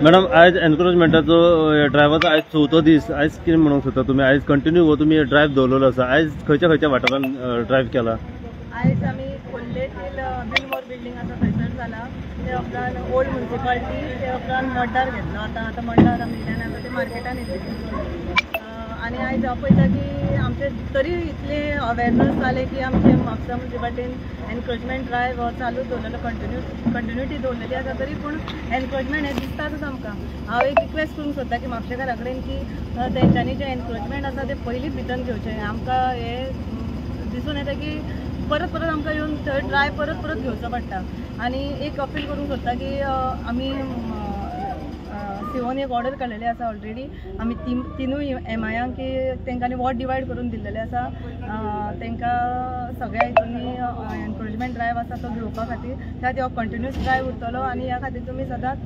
Madam आज एनक्रोचमेंटाचो ड्रायव्हरचो आज चवथो दीस आज कितें म्हणूंक सोदता तुमी आज कंटिन्यू हो तुमी ड्रायव्ह दवरलेलो आसा आज खंयच्या खंयच्या वाठारांत ड्रायव्ह केला आज आमी खोर्लेतील बिलमोर बिल्डिंग आसा थंयसर जाला ते उपरांत ओल्ड म्युनिसिपालिटी ते उपरांत मड्डार घेतलो आतां मड्डार आमी ते मार्केटान येतले आनी आयज पळयता की आमचे तरी इतले अवेरनस जाले की आमचे म्हापसा म्युनिसिपालिटीन एनक्रोचमेंट ड्रायव्ह चालू दवरलेलो कंटिन्युटी दवरलेली आसा तरी पूण एनक्रोचमेंट हें दिसताच आमकां हांव एक रिक्वेस्ट करूंक सोदता की म्हापशेकारा कडेन की तेंच्यांनी जे एनक्रोचमेंट आसा ते पयलींच भितर घेवचें आमकां हें दिसून येता की परत परत आमकां येवन थंय ड्रायव्ह परत परत घेवचो पडटा आनी एक अपील करूंक सोदता की आमी सीओन एक ऑर्डर काडलेली आसा ऑलरेडी आमी तिनूय एमआयांक की तेंच्यांनी वॉर्ड डिवायड करून दिल्लेले आसा तेंकां सगळ्या हितूंनी एनक्रोचमेंट ड्रायव्ह आसा तो घेवपा खातीर त्यात हो कंटिन्यूअस ड्रायव्ह उरतलो आनी ह्या खातीर तुमी सदांच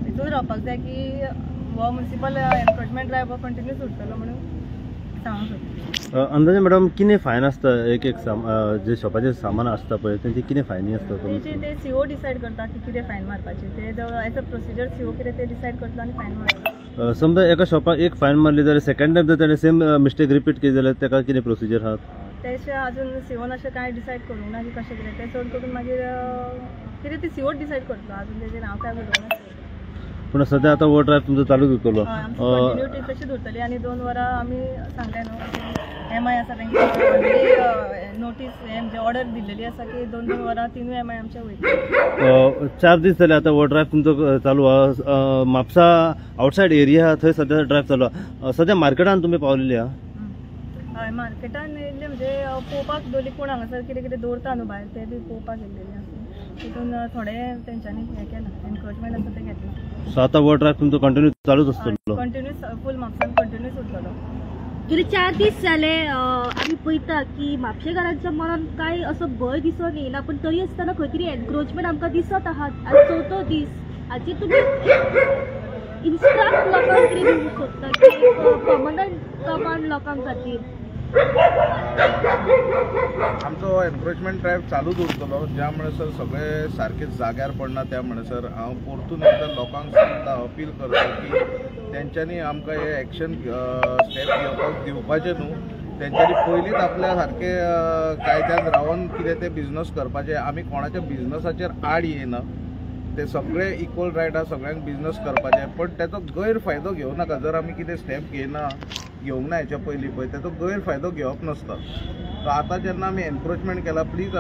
हितून रावपाक जाय की हो म्युनिसिपल एनक्रोचमेंट ड्रायव्ह हो कंटिन्यूअस उरतलो म्हणून सांगूंक सोदता। अंदाजे मॅडम कितें फायन आसता एक जे शॉपाचें सामान आसता पळय तेंची कितें फायनी आसता ते सीओ डिसायड करता की कितें फायन मारपाचें ते एज अ प्रोसिजर सीओ कितें ते डिसायड करता आनी फायन मारता। समजा एका शॉपाक एक फायन मारली जाल्यार सेकंड टायम जर ताणें सेम मिस्टेक रिपीट केली जाल्यार ताका कितें प्रोसिजर आहा तेशें अजून सीओन अशें कांय डिसायड करूंक ना की कशें कितें तें चड करून मागीर कितें ती सीओ डिसायड करता अजून तेजेर हांव काय बरोवंक ना। पूण सद्या आतां हो ड्रायव्ह तुमचो चालूच उरतलो कंटिन्युटी तशीच उरतली आनी 2 वरां आमी सांगलें न्हू एमआय आसा तांकां नोटीस म्हणजे ऑर्डर दिल्लेली आसा की 2-2 वरां 3 एमआय आमचे वयतले 4 दीस जाले आतां हो ड्रायव्ह तुमचो चालू आहा म्हापसा आउटसायड एरिया थंय सद्या ड्रायव्ह चालू आहा सद्या मार्केटान तुमी पावलेली आहा हय मार्केटान येयल्ले म्हणजे पळोवपाक दोली कोण हांगासर कितें कितें दवरता न्हू भायर ते बी पळोवपाक येयल्लेली आसा तितून थोडे तेंच्यांनी हें केलां एनक्रोचमेंट आसा ते घेतला सो आतां हो ड्रायव्ह तुमचो कंटिन्यू चालूच आसतलो कंटिन्यूस फूल म्हापसान कंटिन्यूस उरतलो। गेले 4 दीस जाले आमी पळयता की म्हापशेकारांच्या मनान कांय असो भंय दिसून येयना पण तरी आसतना खंय तरी एनक्रोचमेंट आमकां दिसत आहा आज चवथो दीस हाची तुमी इन्स्ट्रक्ट लोकांक कितें दिवंक सोदता की पर्मनंट कमांड लोकांक खातीर आमचो एनक्रोचमेंट ड्रायव्ह चालूच उरतलो ज्या म्हणसर सगळे सारखे जाग्यार पडना त्या म्हणसर हांव परतून एकदा लोकांक सांगता अपील करता की तेंच्यांनी आमकां हे एक्शन स्टेप घेवपाक दिवपाचे न्हू तेंच्यांनी पयलींच आपल्या सारके कायद्यान रावन कितें ते बिजनस करपाचे आमी कोणाच्या बिजनसाचेर आड येना ते सगळे इक्वल रायट आहा सगळ्यांक बिजनस करपाचे पण तेचो गैरफायदो घेवं नाका जर आमी कितें स्टेप घेवंक ना हेच्या पयलीं पळय तेचो गैरफायदो घेवप नासता सो आतां जेन्ना आमी एनक्रोचमेंट केला प्लीज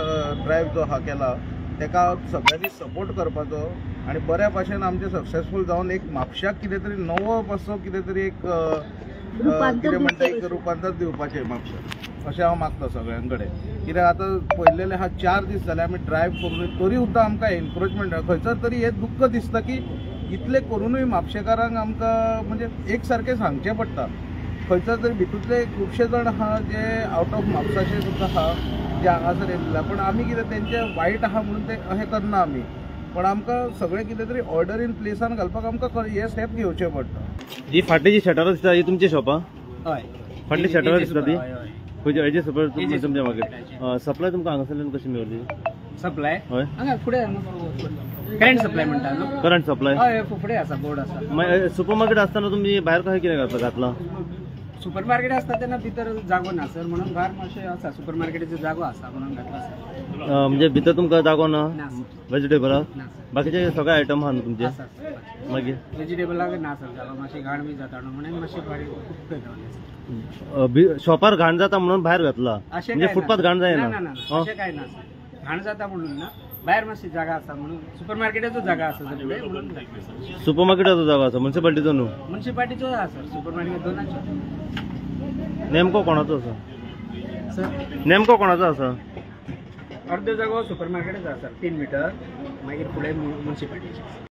ड्रायव्ह जो आहा केला तेका सगळ्यांनी सपोर्ट करपाचो आनी बऱ्या भाशेन आमचे सक्सेसफूल जावन एक म्हापश्याक कितें तरी नवो असो कितें तरी एक कितें म्हणटा एक रुपांतर दिवपाचें म्हापश्याक अशें हांव मागता सगळ्यां कडेन कित्याक आतां पळयलेले हा 4 दीस जाले आमी ड्रायव्ह करून तरी सुद्दां आमकां एनक्रोचमेंट खंयसर तरी हें दुख्ख दिसता की इतले करूनय म्हापशेकारांक आमकां म्हणजे एक सारकें सांगचें पडटा खंयसर तरी भितूतले खुबशे जाण आहा जे आवट ऑफ म्हापसाचे सुद्दां आहा जे हांगासर येयल्ले पूण आमी कितें तेंचे वायट आहा म्हणून ते अशें करना आमी पण आमकां सगळें कितें तरी ऑर्डर इन प्लेसान घालपाक आमकां हे स्टेप घेवचे पडटा। ही फाटली जी शटरां दिसता ही तुमची शॉपा हय फाटली शटरां दिसता ती खंयच्या हेजी सप्लाय तुमच्या मार्केट सप्लाय तुमकां हांगासरल्यान कशी मेळ्ळी सप्लाय हय हांगा फुडें करंट सप्लाय म्हणटा न्हू करंट सप्लाय हय फुडें आसा बोर्ड आसा मागीर सुपर मार्केट आसतना तुमी भायर कशें कितें घातला सुपर मार्केट आसता तेन्ना भितर जागो ना सर म्हणून भायर मातशें आसा सुपर मार्केटीचो जागो आसा म्हणून घातला सर म्हणजे भितर तुमकां जागो ना ना वेजिटेबलाक ना बाकीचे सगळे आयटम आहा न्हू तुमचे आसा मागीर वेजिटेबलाक ना सर जागो मातशी घाण बी जाता न्हू म्हणून मातशी भारी शॉपार घाण जाता म्हणून भायर घातला अशें म्हणजे फुटपाथ घाण जायना ना अशें कांय ना सर घाण जाता म्हणून ना भायर मातशी जागा आसा म्हणून सुपर मार्केटाचो जागा आसा सर फुडें म्हणून सुपर मार्केटाचो जागो आसा म्युनिसिपालिटीचो न्हू म्युनिसिपालिटीचो आसा सर सुपर मार्केट दोनाचो नेमको कोणाचो आसा सर नेमको कोणाचो आसा अर्धो जागो सुपर मार्केटाचो आसा 3 मीटर मागीर फुडें म्युनिसिपालिटीचो